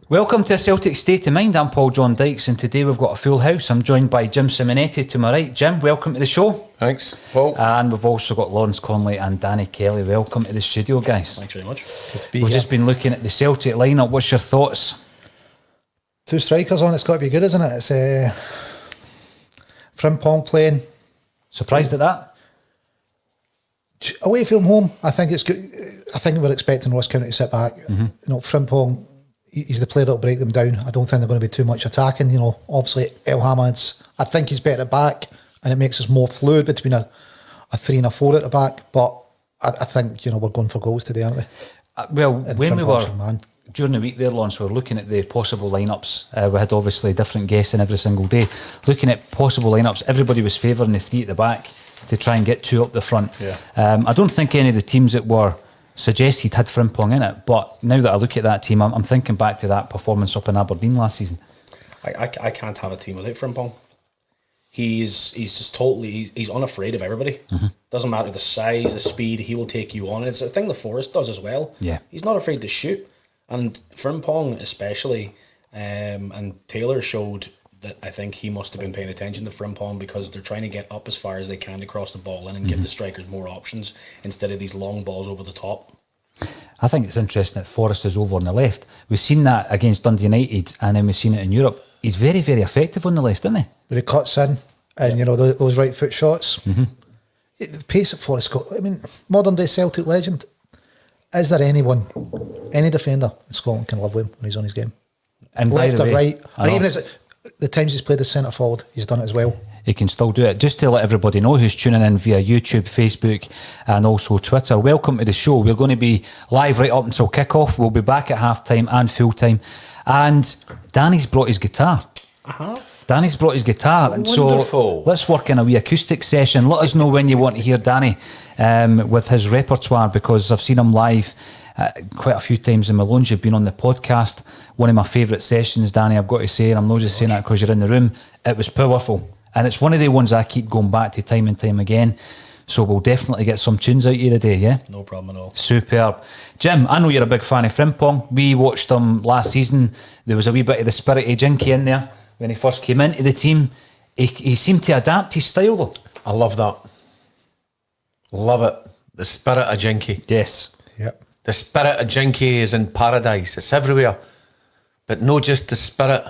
Welcome to a Celtic State of Mind. I'm Paul John Dykes, and today we've got a full house. I'm joined by Jim Simonetti to my right. Jim, welcome to the show. Thanks, Paul. And we've also got Lawrence Conley and Danny Kelly. Welcome to the studio, guys. Thanks very much. We've just been looking at the Celtic lineup. What's your thoughts? Two strikers on, it's got to be good, isn't it? It's Frimpong playing. Surprised at that? Away from home, I think it's good. I think we're expecting Ross County to sit back. Mm-hmm. You know, Frimpong, he's the player that'll break them down. I don't think they're going to be too much attacking. You know, obviously El Hamad's, I think he's better at back, and it makes us more fluid between a 3 and a 4 at the back. But I think, you know, we're going for goals today, aren't we? When we were during the week there, Lawrence, we were looking at the possible lineups. We had obviously different guests in every single day. Looking at possible lineups, everybody was favouring the 3 at the back to try and get 2 up the front. Yeah. I don't think any of the teams that were suggested had Frimpong in it, but now that I look at that team, I'm thinking back to that performance up in Aberdeen last season. I can't have a team without Frimpong. He's just totally, he's unafraid of everybody. Mm-hmm. Doesn't matter the size, the speed, he will take you on. It's a thing the Forest does as well. Yeah. He's not afraid to shoot. And Frimpong especially, and Taylor showed that I think he must have been paying attention to Frimpong because they're trying to get up as far as they can to cross the ball in and give the strikers more options instead of these long balls over the top. I think it's interesting that Forrest is over on the left. We've seen that against Dundee United, and then we've seen it in Europe. He's very, very effective on the left, isn't he? But he cuts in, and you know those right foot shots. Mm-hmm. The pace at Forest got. I mean, modern day Celtic legend. Is there anyone, any defender in Scotland can live with him when he's on his game? And left by the or way, right, or even as the times he's played as centre forward, he's done it as well. He can still do it. Just to let everybody know who's tuning in via YouTube, Facebook, and also Twitter, welcome to the show. We're going to be live right up until kick-off. We'll be back at half-time and full-time. And Danny's brought his guitar. Danny's brought his guitar. And wonderful. So let's work in a wee acoustic session. Let us know when you want to hear Danny with his repertoire, because I've seen him live quite a few times in Malone. You've been on the podcast. One of my favourite sessions, Danny, I've got to say, and I'm not just saying that because you're in the room. It was powerful. And it's one of the ones I keep going back to time and time again. So we'll definitely get some tunes out of you today, yeah? No problem at all. Superb. Jim, I know you're a big fan of Frimpong. We watched him last season. There was a wee bit of the spirit of Jinky in there when he first came into the team. He seemed to adapt his style, though. I love that. Love it. The spirit of Jinky. Yes. Yep. The spirit of Jinky is in paradise. It's everywhere. But not just the spirit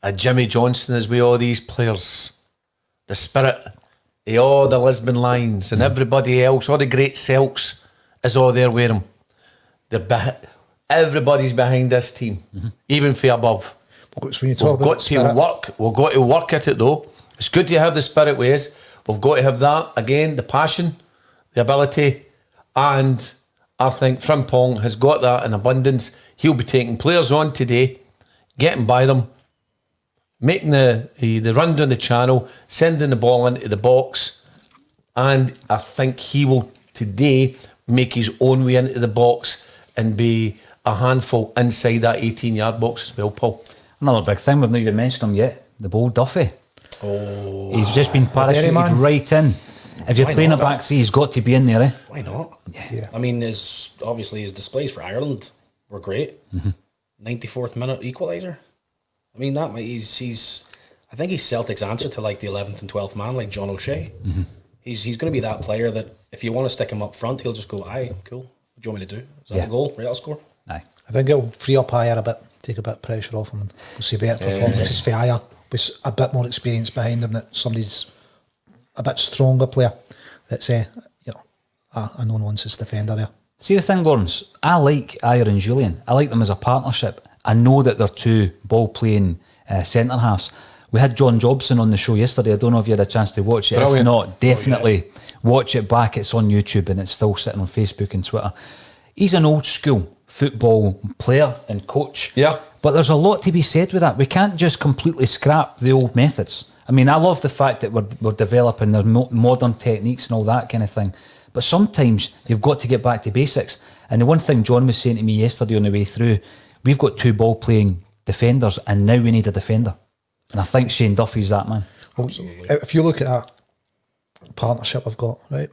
of Jimmy Johnson as with all these players. The spirit of all the Lisbon Lions and everybody else, all the great Celts is all there with him. Everybody's behind this team, even for above. When you talk We've got to work. We've got to work at it though. It's good to have the spirit with us. We've got to have that again, the passion, the ability, and I think Frimpong has got that in abundance. He'll be taking players on today, getting by them, making the run down the channel, sending the ball into the box, and I think he will today make his own way into the box and be a handful inside that 18-yard box as well, Paul. Another big thing, we've not even mentioned him yet, the bold Duffy. Oh, he's just been parachuted right in. If you're playing a back three, he's got to be in there, eh? Why not? Yeah. I mean, obviously his displays for Ireland were great. 94th minute equaliser. I mean, he's I think he's Celtic's answer to like the 11th and 12th man, like John O'Shea. He's going to be that player that if you want to stick him up front, he'll just go, aye, cool. What do you want me to do? Is that a goal? Right, I'll score. Aye. I think it'll free up Ayer a bit, take a bit of pressure off him, and we'll see better performances for Ayer with a bit more experience behind him, that somebody's a bit stronger player that's a known once as defender there. See the thing, Lawrence, I like Ayer and Julian. I like them as a partnership. I know that they're two ball-playing centre halves. We had John Jobson on the show yesterday. I don't know if you had a chance to watch it. Brilliant. If not, definitely watch it back. It's on YouTube and it's still sitting on Facebook and Twitter. He's an old school football player and coach. Yeah. But there's a lot to be said with that. We can't just completely scrap the old methods. I mean, I love the fact that we're developing the modern techniques and all that kind of thing. But sometimes you've got to get back to basics. And the one thing John was saying to me yesterday on the way through, we've got two ball-playing defenders and now we need a defender. And I think Shane Duffy's that man. Well, if you look at that partnership I've got, right,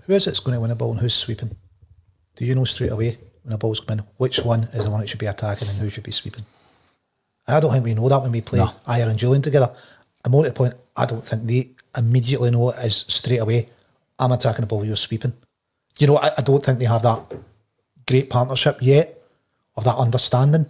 who is it's going to win a ball and who's sweeping? Do you know straight away when the ball's coming, which one is the one that should be attacking and who should be sweeping. And I don't think we know that when we play Ayer and Julian together. And more to the point, I don't think they immediately know it is straight away, I'm attacking the ball, you're sweeping. You know, I don't think they have that great partnership yet of that understanding.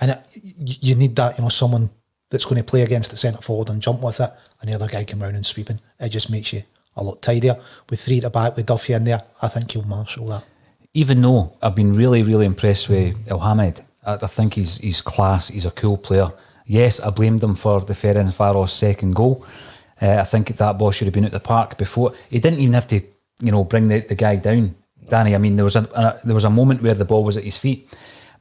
And you need that, you know, someone that's going to play against the centre forward and jump with it, and the other guy come round and sweeping. It just makes you a lot tidier. With 3 at the back, with Duffy in there, I think he'll marshal that. Even though I've been really, really impressed with Elhamed, I think he's class, he's a cool player. Yes, I blamed him for the Ferencvaros second goal. I think that ball should have been at the park before. He didn't even have to, you know, bring the guy down, Danny. I mean, there was a moment where the ball was at his feet,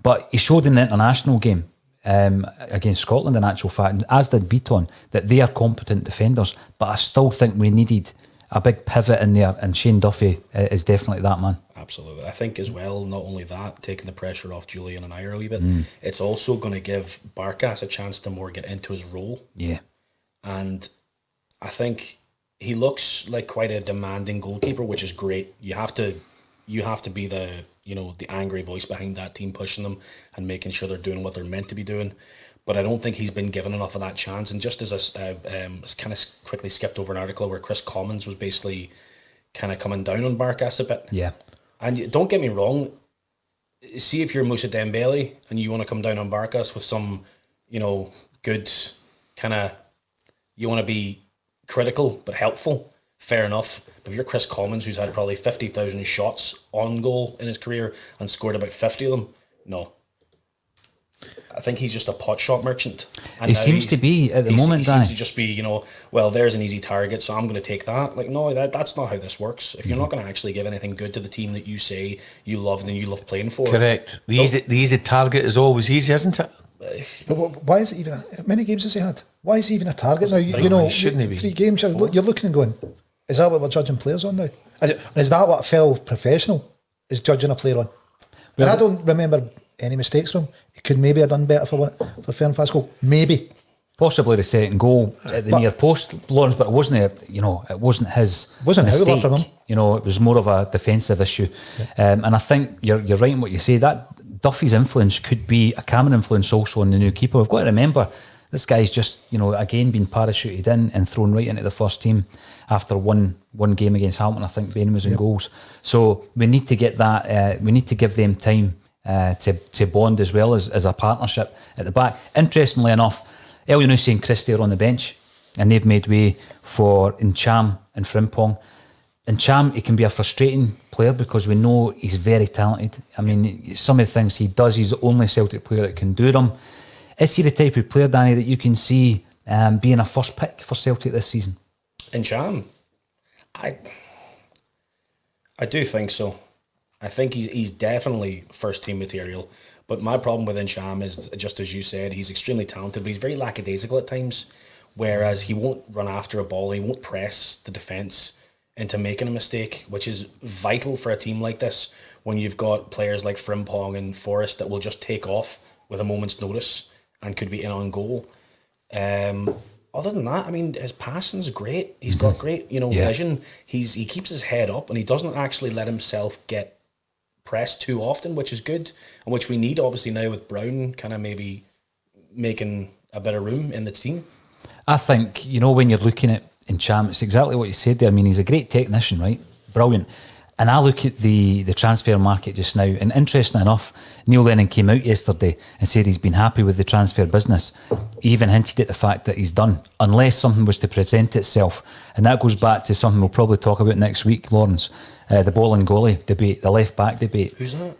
but he showed in the international game against Scotland, in actual fact, and as did Beaton, that they are competent defenders. But I still think we needed a big pivot in there, and Shane Duffy is definitely that man. Absolutely. I think as well, not only that, taking the pressure off Julian and Ayer a wee bit, it's also going to give Barkas a chance to more get into his role. Yeah. And I think he looks like quite a demanding goalkeeper, which is great. You have to be the, you know, the angry voice behind that team, pushing them and making sure they're doing what they're meant to be doing. But I don't think he's been given enough of that chance. And just as I kind of quickly skipped over an article where Chris Commons was basically kind of coming down on Barkas a bit. Yeah. And don't get me wrong, see if you're Moussa Dembele and you want to come down on Barkas with some, you know, good kind of, you want to be critical but helpful, fair enough. But if you're Chris Commons, who's had probably 50,000 shots on goal in his career and scored about 50 of them, no. I think he's just a pot shot merchant. And he seems to be at the moment, He seems to just be, you know, well, there's an easy target, so I'm going to take that. Like, no, that's not how this works. If you're not going to actually give anything good to the team that you say you loved and you love playing for. Correct. The easy target is always easy, isn't it? But why is it even? How many games has he had? Why is he even a target now? You know, shouldn't he be? 3 games. You're looking and going, is that what we're judging players on now? And is that what a fellow professional is judging a player on? And I don't remember any mistakes from him. He could maybe have done better for Ferencvaros goal. Maybe. Possibly the second goal at the near post, Lawrence, but it wasn't it wasn't his mistake. From him. You know, it was more of a defensive issue. Yeah. And I think you're right in what you say. That Duffy's influence could be a Cameron influence also on the new keeper. We've got to remember, this guy's just, you know, again been parachuted in and thrown right into the first team after one game against Hamilton. I think Bain was in goals. So we need to get that. We need to give them time to bond as well as a partnership at the back. Interestingly enough, El Yunusi and Christie are on the bench, and they've made way for Ncham and Frimpong. Ncham, he can be a frustrating player because we know he's very talented. I mean, some of the things he does, he's the only Celtic player that can do them. Is he the type of player, Danny, that you can see being a first pick for Celtic this season? Ncham, I do think so. I think he's definitely first team material. But my problem with Ncham is, just as you said, he's extremely talented, but he's very lackadaisical at times. Whereas he won't run after a ball, he won't press the defence into making a mistake, which is vital for a team like this when you've got players like Frimpong and Forrest that will just take off with a moment's notice and could be in on goal. Other than that, I mean, his passing's great. He's got great, vision. He keeps his head up and he doesn't actually let himself get pressed too often, which is good, and which we need obviously now with Brown kind of maybe making a bit of room in the team. I think, when you're looking at Ncham, it's exactly what you said there. I mean, he's a great technician, right? Brilliant. And I look at the transfer market just now, and interestingly enough, Neil Lennon came out yesterday and said he's been happy with the transfer business. He even hinted at the fact that he's done, unless something was to present itself. And that goes back to something we'll probably talk about next week, Lawrence, the ball and goalie debate, the left-back debate. Who's that?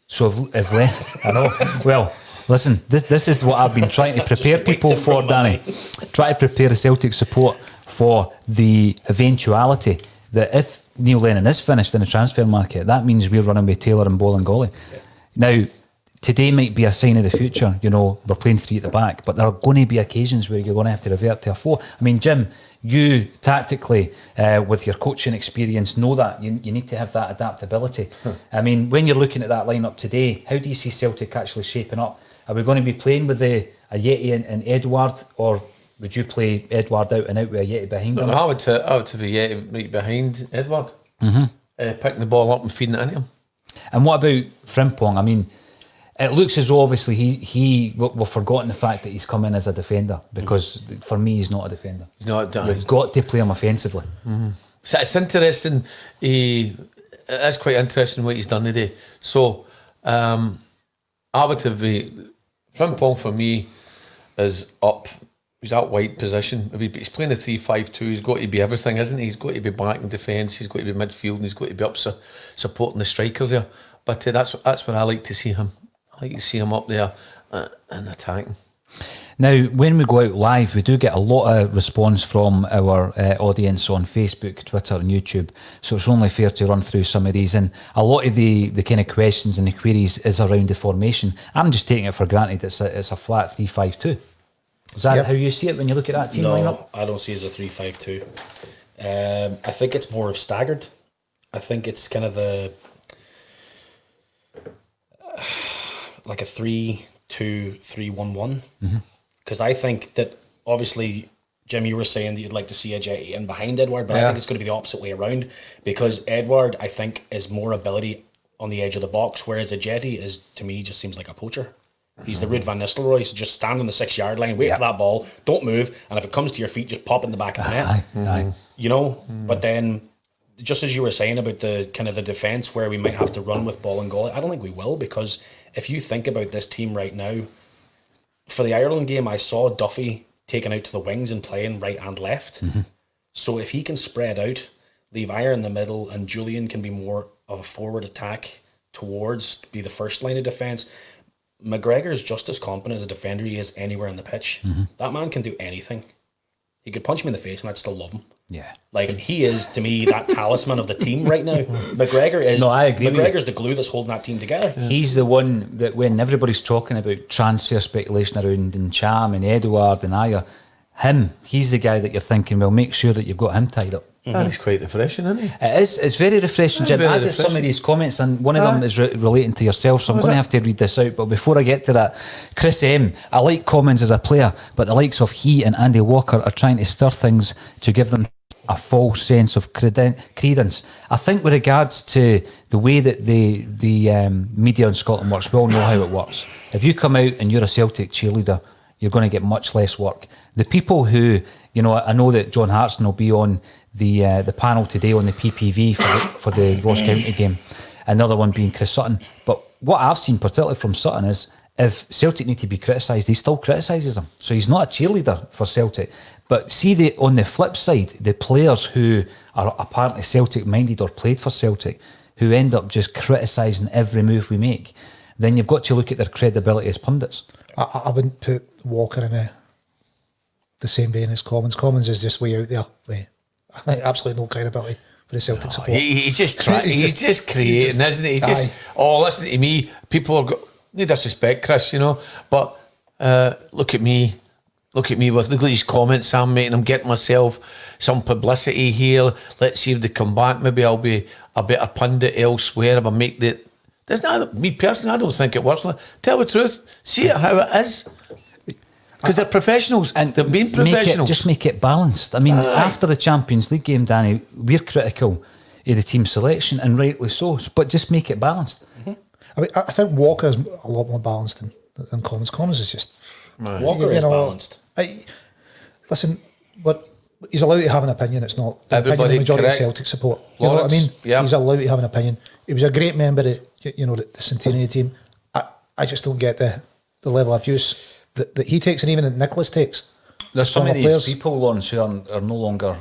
So if I know. Well, listen, this is what I've been trying to prepare people for, Danny. Try to prepare the Celtic support for the eventuality that if Neil Lennon is finished in the transfer market, that means we're running with Taylor and Ball and Golly. Yeah. Now, today might be a sign of the future. We're playing 3 at the back, but there are going to be occasions where you're going to have to revert to a 4. I mean, Jim, you tactically, with your coaching experience, know that you need to have that adaptability. I mean, when you're looking at that lineup today, how do you see Celtic actually shaping up? Are we going to be playing with a Yeti and Edward, or would you play Edward out and out with a Yeti behind him? I would have a Yeti right behind Edward, picking the ball up and feeding it into him. And what about Frimpong? I mean, it looks as though obviously we've forgotten the fact that he's come in as a defender, because for me he's not a defender. He's not. You've got to play him offensively. So it's interesting. It's quite interesting what he's done today. So I would have Frimpong for me is up. He's at wide position. If he's playing a 3-5-2, he's got to be everything, isn't he? He's got to be back in defence. He's got to be midfield, and he's got to be up supporting the strikers there. But that's where I like to see him. I like to see him up there and attacking. Now, when we go out live, we do get a lot of response from our audience on Facebook, Twitter and YouTube, so it's only fair to run through some of these. And a lot of the kind of questions and the queries is around the formation. I'm just taking it for granted it's a flat 3-5-2. Is that how you see it when you look at that team lineup? No, I don't see it as a 3-5-2. I think it's more of staggered. I think it's kind of like a 3-2-3-1-1. Because I think that, obviously, Jim, you were saying that you'd like to see a Jetty in behind Edward, but I think it's going to be the opposite way around, because Edward, I think, is more ability on the edge of the box, whereas a Jetty is, to me, just seems like a poacher. He's the Ruud van Nistelrooy, so just stand on the 6-yard line, wait for that ball, don't move, and if it comes to your feet, just pop in the back of the net. You know, but then, just as you were saying about the kind of the defence where we might have to run with ball and goal, I don't think we will, because if you think about this team right now, for the Ireland game, I saw Duffy taken out to the wings and playing right and left. So if he can spread out, leave Iyer in the middle, and Julian can be more of a forward attack towards, be the first line of defence. McGregor is just as competent as a defender he is anywhere on the pitch. That man can do anything. He could punch me in the face and I'd still love him. Yeah. Like, he is, to me, that talisman of the team right now. McGregor is. No, I agree with you. McGregor's the glue that's holding that team together. He's the one that, when everybody's talking about transfer speculation around Cham and Edouard and Ayer, he's the guy that you're thinking, well, make sure that you've got him tied up. And he's quite refreshing, isn't he? It is. It's very refreshing, Jim. Very As is some of refreshing. these comments, and one of them is relating to yourself, so I'm going to have to read this out. But before I get to that, Chris M, I like Commons as a player, but the likes of he and Andy Walker are trying to stir things to give them a false sense of credence. I think with regards to the way that the media in Scotland works, we all know how it works. If you come out and you're a Celtic cheerleader, you're going to get much less work. The people who, you know, I know that John Hartson will be on the panel today on the PPV for the Ross County game, another one being Chris Sutton. But what I've seen, particularly from Sutton, is if Celtic need to be criticised, he still criticises them. So he's not a cheerleader for Celtic. But see, on the flip side, the players who are apparently Celtic minded or played for Celtic, who end up just criticising every move we make, then you've got to look at their credibility as pundits. I wouldn't put Walker in the same vein as Commons. Commons is just way out there. I think absolutely no credibility for the Celtic support. He's just creating, isn't he? Listen to me. People are no disrespect, Chris, you know, but look at me. Look at these comments I'm making. I'm getting myself some publicity here. Let's see if they come back. Maybe I'll be a better pundit elsewhere if I make the. Me personally, I don't think it works. Tell the truth. See it how it is. Because they're professionals and they've been professionals. Just make it balanced. I mean, after the Champions League game, Danny, we're critical of the team selection, and rightly so. But just make it balanced. I mean, I think Walker is a lot more balanced than Commons. Commons is just Walker is balanced. Listen, but he's allowed to have an opinion. It's not the opinion of the majority of Celtic support. You know what I mean? Yeah. He's allowed to have an opinion. He was a great member of the Centenary team. I just don't get the level of abuse that he takes, and even that Nicholas takes. There's some of these people, Lawrence, who are no longer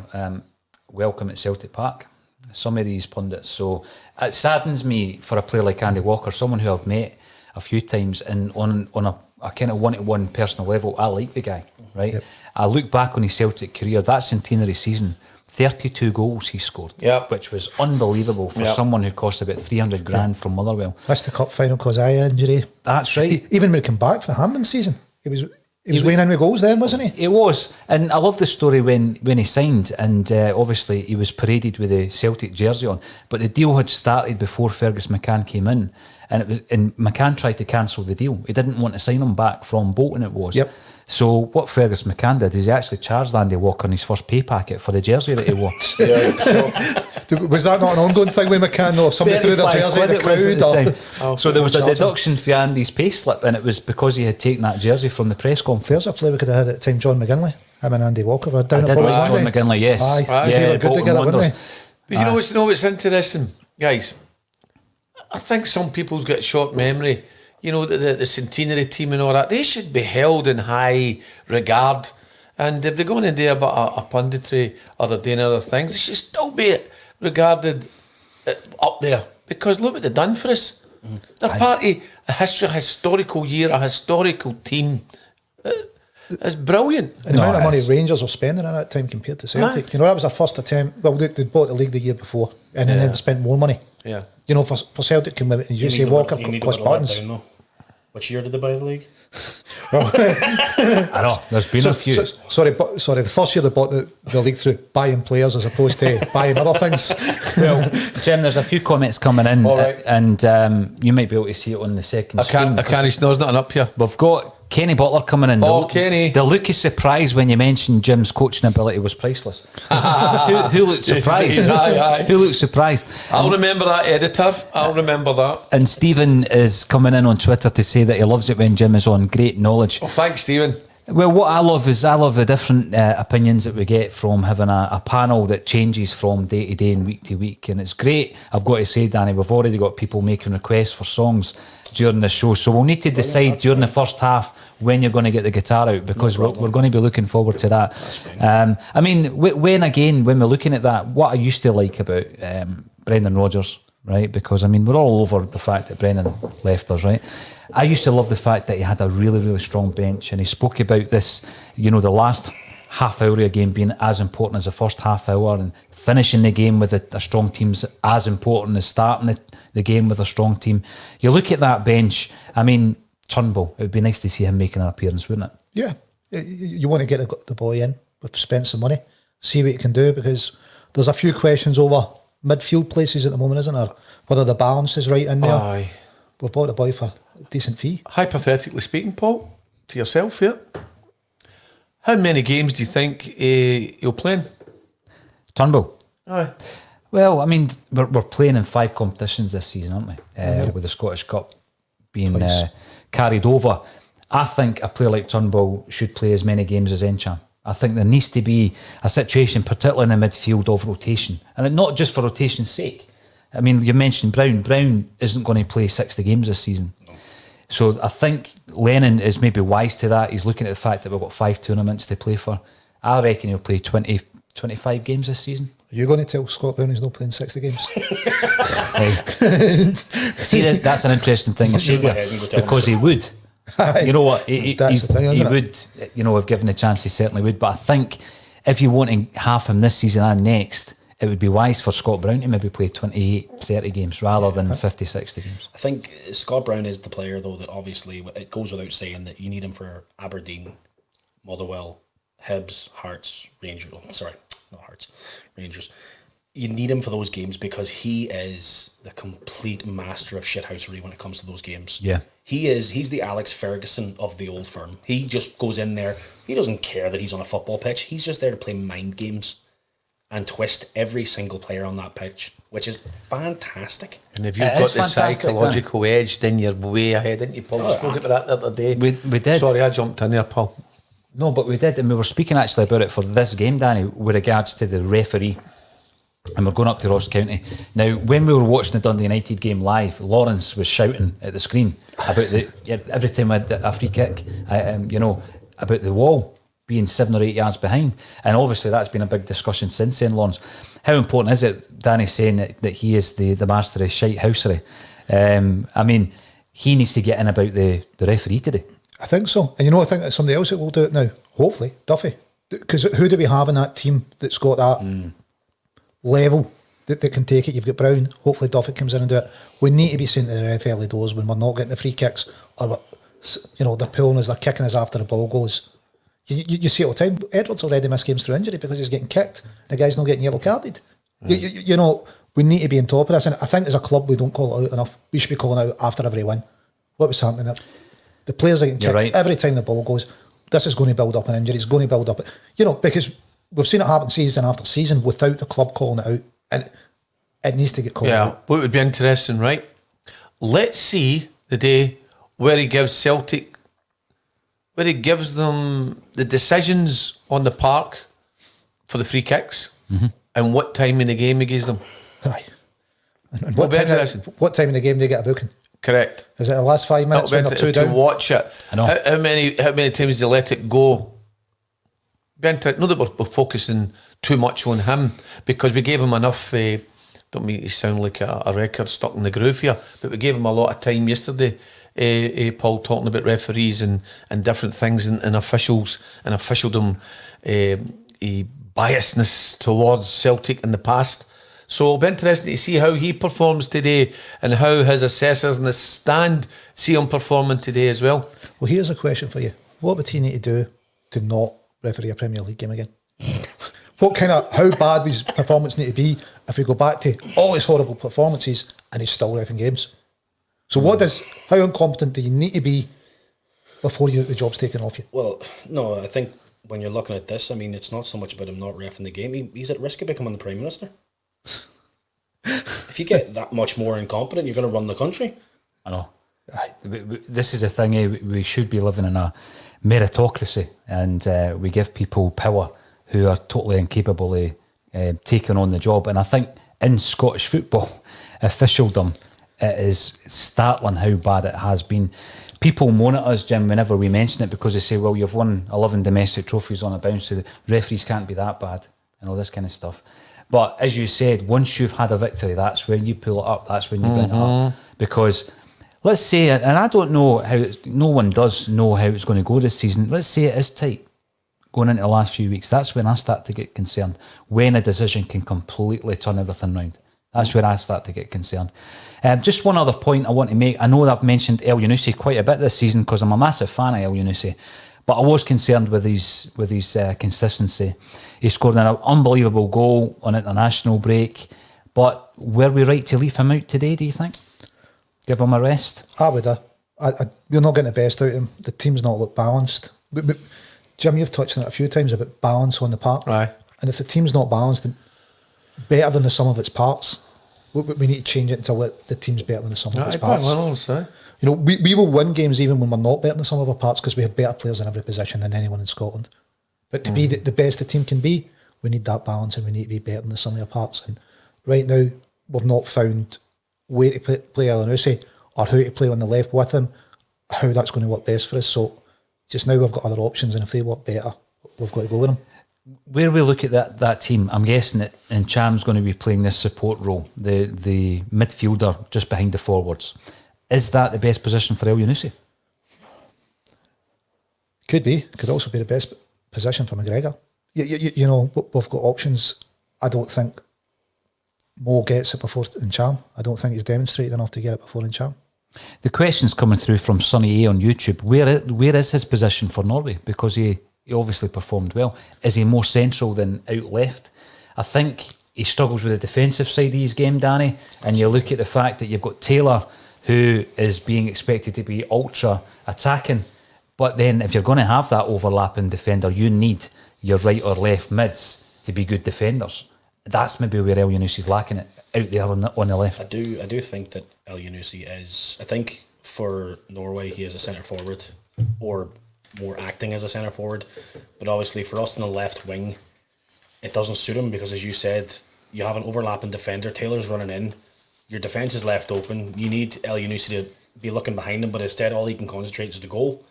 welcome at Celtic Park. Some of these pundits. So it saddens me for a player like Andy Walker, someone who I've met a few times, and on a kind of one-to-one personal level, I like the guy, right? Yep. I look back on his Celtic career, that centenary season, 32 goals he scored, which was unbelievable for someone who cost about 300 grand from Motherwell. Missed the cup final because of eye injury. That's right. Even when he came back for the Hampden season, he was weighing in with goals then, wasn't he? He was. And I love the story when he signed, and obviously he was paraded with a Celtic jersey on, but the deal had started before Fergus McCann came in, and McCann tried to cancel the deal. He didn't want to sign him back from Bolton, it was. Yep. So what Fergus McCann did is he actually charged Andy Walker in his first pay packet for the jersey that he wore. Was that not an ongoing thing with McCann, though? If somebody threw their jersey at the crowd? So there was a deduction for Andy's pay slip, and it was because he had taken that jersey from the press conference. There's a player we could have had at the time, John McGinley. Him and Andy Walker were down I at did Bolton like one John day. McGinley, yes. Aye, Yeah, they were good Bolton together, weren't Wanderers. they? But you know what's interesting, guys? I think some people's got short memory. You know, the centenary team and all that, they should be held in high regard. And if they're going to do a punditry or they're doing other things, they should still be regarded up there. Because look what they've done for us. They're part of a historical year, a historical team. It's brilliant. And the amount of money Rangers were spending at that time compared to Celtic. Aye. You know, that was their first attempt. Well, they bought the league the year before and then they spent more money. Yeah. You know, for Celtic came out and you say Walker plus buttons. Which year did they buy the league? I know, there's been a few. Sorry, the first year they bought the league through buying players as opposed to buying other things. Well, Jim, there's a few comments coming in, All right. and you might be able to see it on the second screen. There's nothing up here. We've got Kenny Butler coming in. Kenny. The look of surprise when you mentioned Jim's coaching ability was priceless. who looked surprised? Aye. Who looked surprised? I'll remember that, editor. I'll remember that. And Stephen is coming in on Twitter to say that he loves it when Jim is on. Great knowledge. Oh, thanks, Stephen. Well, what I love the different opinions that we get from having a panel that changes from day to day and week to week, and it's great. I've got to say, Danny, we've already got people making requests for songs during the show, so we'll need to decide during the first half when you're going to get the guitar out, because we're going to be looking forward to that. I mean, when we're looking at that, what I used to like about Brendan Rodgers, right? Because I mean, we're all over the fact that Brendan left us, right? I used to love the fact that he had a really, really strong bench, and he spoke about this, you know, the last half hour of a game being as important as the first half hour, and finishing the game with a strong team's as important as starting the game with a strong team. You look at that bench, I mean, Turnbull, it would be nice to see him making an appearance, wouldn't it? Yeah, you want to get the boy in, we've spent some money, see what he can do, because there's a few questions over midfield places at the moment, isn't there? Whether the balance is right in there. Aye. We've bought the boy for a decent fee. Hypothetically speaking, Paul, to yourself here, how many games do you think you'll play in? Turnbull. Aye. Well, I mean, we're playing in 5 competitions this season, aren't we? With the Scottish Cup being carried over. I think a player like Turnbull should play as many games as Encham. I think there needs to be a situation, particularly in the midfield, of rotation. And not just for rotation's sake. I mean, you mentioned Brown. Brown isn't going to play 60 games this season. No. So I think Lennon is maybe wise to that. He's looking at the fact that we've got 5 tournaments to play for. I reckon he'll play 20, 25 games this season. Are you going to tell Scott Brown he's not playing 60 games? See, that's an interesting thing to say there, because he would. You know what? He would. You know, if given a chance, he certainly would. But I think if you want to have him this season and next, it would be wise for Scott Brown to maybe play 28, 30 games rather than 50, 60 games. I think Scott Brown is the player, though, that obviously it goes without saying that you need him for Aberdeen, Motherwell, Hibs, Hearts, Rangers. Oh, sorry, not Hearts, Rangers. You need him for those games because he is the complete master of shithousery when it comes to those games. Yeah. He's the Alex Ferguson of the old firm. He just goes in there. He doesn't care that he's on a football pitch. He's just there to play mind games and twist every single player on that pitch, which is fantastic. And if you've got the psychological edge, then you're way ahead, didn't you, Paul? We spoke about that the other day. We did. Sorry, I jumped in there, Paul. No, but we did, and we were speaking actually about it for this game, Danny, with regards to the referee. And we're going up to Ross County. Now, when we were watching the Dundee United game live, Lawrence was shouting at the screen about every time I had a free kick, about the wall being 7 or 8 yards behind. And obviously that's been a big discussion since then, Lawrence. How important is it, Danny, saying that he is the master of shite housery? I mean, he needs to get in about the referee today. I think so. And I think that somebody else that will do it now. Hopefully, Duffy. Because who do we have in that team that's got that level that can take it? You've got Brown. Hopefully Duffy comes in and do it. We need to be saying to the ref early doors when we're not getting the free kicks, or they're pulling us, they're kicking us after the ball goes. You see it all the time. Edwards already missed games through injury because he's getting kicked. The guy's not getting yellow carded. we need to be on top of this. And I think as a club, we don't call it out enough. We should be calling out after every win. What was happening there? The players are getting kicked right. every time the ball goes. This is going to build up an injury. It's going to build up, because we've seen it happen season after season without the club calling it out, and it needs to get called out. What would be interesting, right? Let's see the day where he gives them the decisions on the park for the free kicks, and what time in the game he gives them. Aye. And That'll be interesting. what time in the game do they get a booking? Correct. Is it the last 5 minutes when they're two to down? watch it. I know. How many times do they let it go? Not that we're focusing too much on him, because we gave him enough. Don't mean to sound like a record stuck in the groove here, but we gave him a lot of time yesterday. Paul, talking about referees and different things and officials and officialdom, biasness towards Celtic in the past. So it'll be interesting to see how he performs today and how his assessors in the stand see him performing today as well. Well, here's a question for you. What would he need to do to not referee a Premier League game again? How bad would his performance need to be if we go back to all his horrible performances and he's still reffing games? So how incompetent do you need to be before the job's taken off you? Well, no, I think when you're looking at this, I mean, it's not so much about him not reffing the game. He's at risk of becoming the Prime Minister. If you get that much more incompetent, you're going to run the country. I know. This is the thing, we should be living in a meritocracy, and we give people power who are totally incapable of taking on the job. And I think in Scottish football, officialdom, it is startling how bad it has been. People moan at us, Jim, whenever we mention it, because they say, well, you've won 11 domestic trophies on a bounce, so the referees can't be that bad, and all this kind of stuff. But as you said, once you've had a victory, that's when you pull it up, that's when you bring it up. Because let's say, and I don't know no one does know how it's going to go this season, let's say it is tight going into the last few weeks. That's when I start to get concerned, when a decision can completely turn everything round. That's where I start to get concerned. Just one other point I want to make. I know that I've mentioned El Yunusi quite a bit this season because I'm a massive fan of El Yunusi, but I was concerned with his consistency. He scored an unbelievable goal on international break, but were we right to leave him out today, do you think? Give him a rest? I would. We're not getting the best out of him. The team's not looked balanced. But Jim, you've touched on it a few times about balance on the park. Aye. And if the team's not balanced, then better than the sum of its parts, we need to change it until the team's better than the sum of its parts. We will win games even when we're not better than the sum of our parts because we have better players in every position than anyone in Scotland. But to be the best the team can be, we need that balance and we need to be better than the sum of our parts. And right now, we've not found where to play El Yunusi or how to play on the left with him, how that's going to work best for us. So just now we've got other options, and if they work better, we've got to go with them. Where we look at that team, I'm guessing that Ncham's going to be playing this support role, the midfielder just behind the forwards. Is that the best position for El Yunusi? Could be. Could also be the best position for McGregor. You know, we've got options. I don't think Mo gets it before Ncham. I don't think he's demonstrated enough to get it before Ncham. The question's coming through from Sonny A on YouTube. Where is his position for Norway? Because he obviously performed well. Is he more central than out left? I think he struggles with the defensive side of his game, Danny. And you look at the fact that you've got Taylor, who is being expected to be ultra attacking. But then if you're going to have that overlapping defender, you need your right or left mids to be good defenders. That's maybe where El Yunusi's lacking it, out there on the left. I do think that El Yunusi is, I think for Norway he is a centre forward or more acting as a centre forward, but obviously for us in the left wing it doesn't suit him because, as you said, you have an overlapping defender, Taylor's running in, your defence is left open, you need El Yunusi to be looking behind him, but instead all he can concentrate is the goal.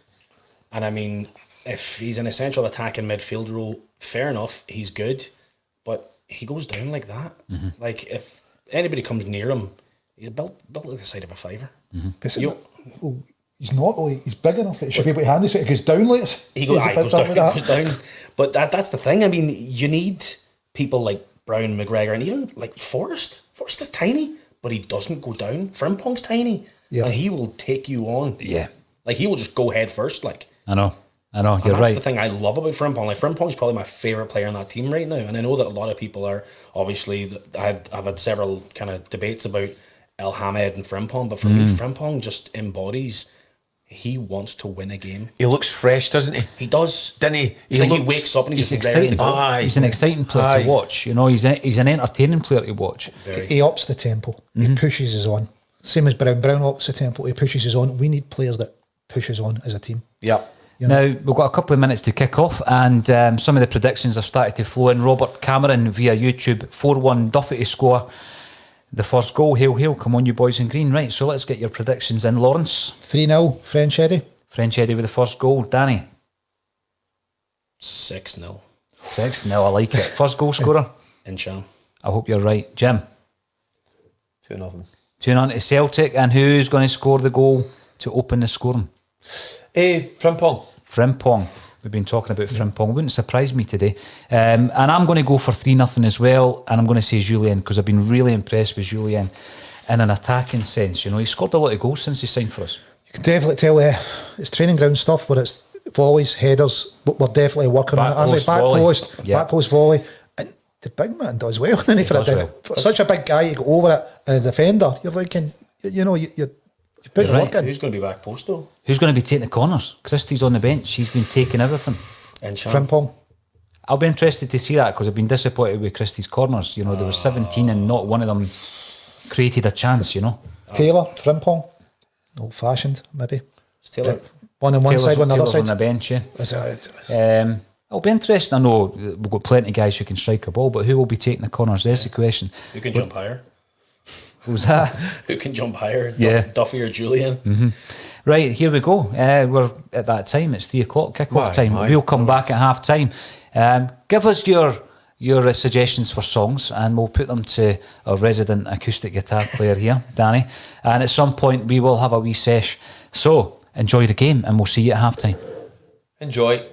And I mean, if he's in a central attacking midfield role, fair enough, he's good, but he goes down like that. Mm-hmm. Like if anybody comes near him, he's built like the side of a fiver. Mm-hmm. He's not. He's big enough. It should be able to handle it. So it goes down like this. He goes down. But that's the thing. I mean, you need people like Brown, McGregor, and even like Forrest. Forrest is tiny, but he doesn't go down. Frimpong's tiny, and he will take you on. Yeah, like he will just go head first. Like I know. I know, you're That's right. the thing I love about Frimpong. Like Frimpong's probably my favourite player on that team right now, and I know that a lot of people are obviously. I've had several kind of debates about El Hamed and Frimpong, but for me, Frimpong just embodies. He wants to win a game. He looks fresh, doesn't he? He does, Didn't he? He's like he wakes up and he's just raring to go. Aye. He's an exciting player Aye. to watch. You know, he's an entertaining player to watch. He ups the tempo. He pushes us on. Same as Brown. Brown ups the tempo. He pushes us on. We need players that push us on as a team. Yep. Now, we've got a couple of minutes to kick off, and some of the predictions have started to flow in. Robert Cameron via YouTube, 4-1 Duffy to score the first goal. Hail, hail. Come on, you boys in green. Right, so let's get your predictions in. Lawrence? 3-0, French Eddie. French Eddie with the first goal. Danny? 6-0. 6-0, I like it. First goal scorer? Incham. I hope you're right. Jim? 2-0. 2-0 to Celtic, and who's going to score the goal to open the scoring? Frimpong. Frimpong. We've been talking about Frimpong. Wouldn't surprise me today. And I'm going to go for 3-0 as well. And I'm going to say Julien, because I've been really impressed with Julien in an attacking sense. You know, he's scored a lot of goals since he signed for us. You can definitely tell it's training ground stuff, but it's volleys, headers. But we're definitely working on it. Aren't we? Back post, Yeah. back post volley. And the big man does well, doesn't he? For, does well. for such a big guy to go over it and a defender, you're thinking, you know, you put the work in. Who's going to be back post though? Who's going to be taking the corners? Christie's on the bench. He's been taking everything. Incham. Frimpong. I'll be interested to see that, because I've been disappointed with Christie's corners. You know, there were 17 and not one of them created a chance, you know. Taylor, Frimpong. Old fashioned, maybe. It's Taylor. One on one Taylor's- side, one on the Taylor's other on the side. bench, yeah. It's It'll be interesting. I know we've got plenty of guys who can strike a ball, but who will be taking the corners? There's the question. Who can jump higher? Who's that? Who can jump higher? Yeah. Duffy or Julian? Right, here we go. We're at that time. It's 3 o'clock kick-off time. Aye. We'll come back at half time. Give us your suggestions for songs, and we'll put them to our resident acoustic guitar player here, Danny. And at some point, we will have a wee sesh. So enjoy the game, and we'll see you at half time. Enjoy.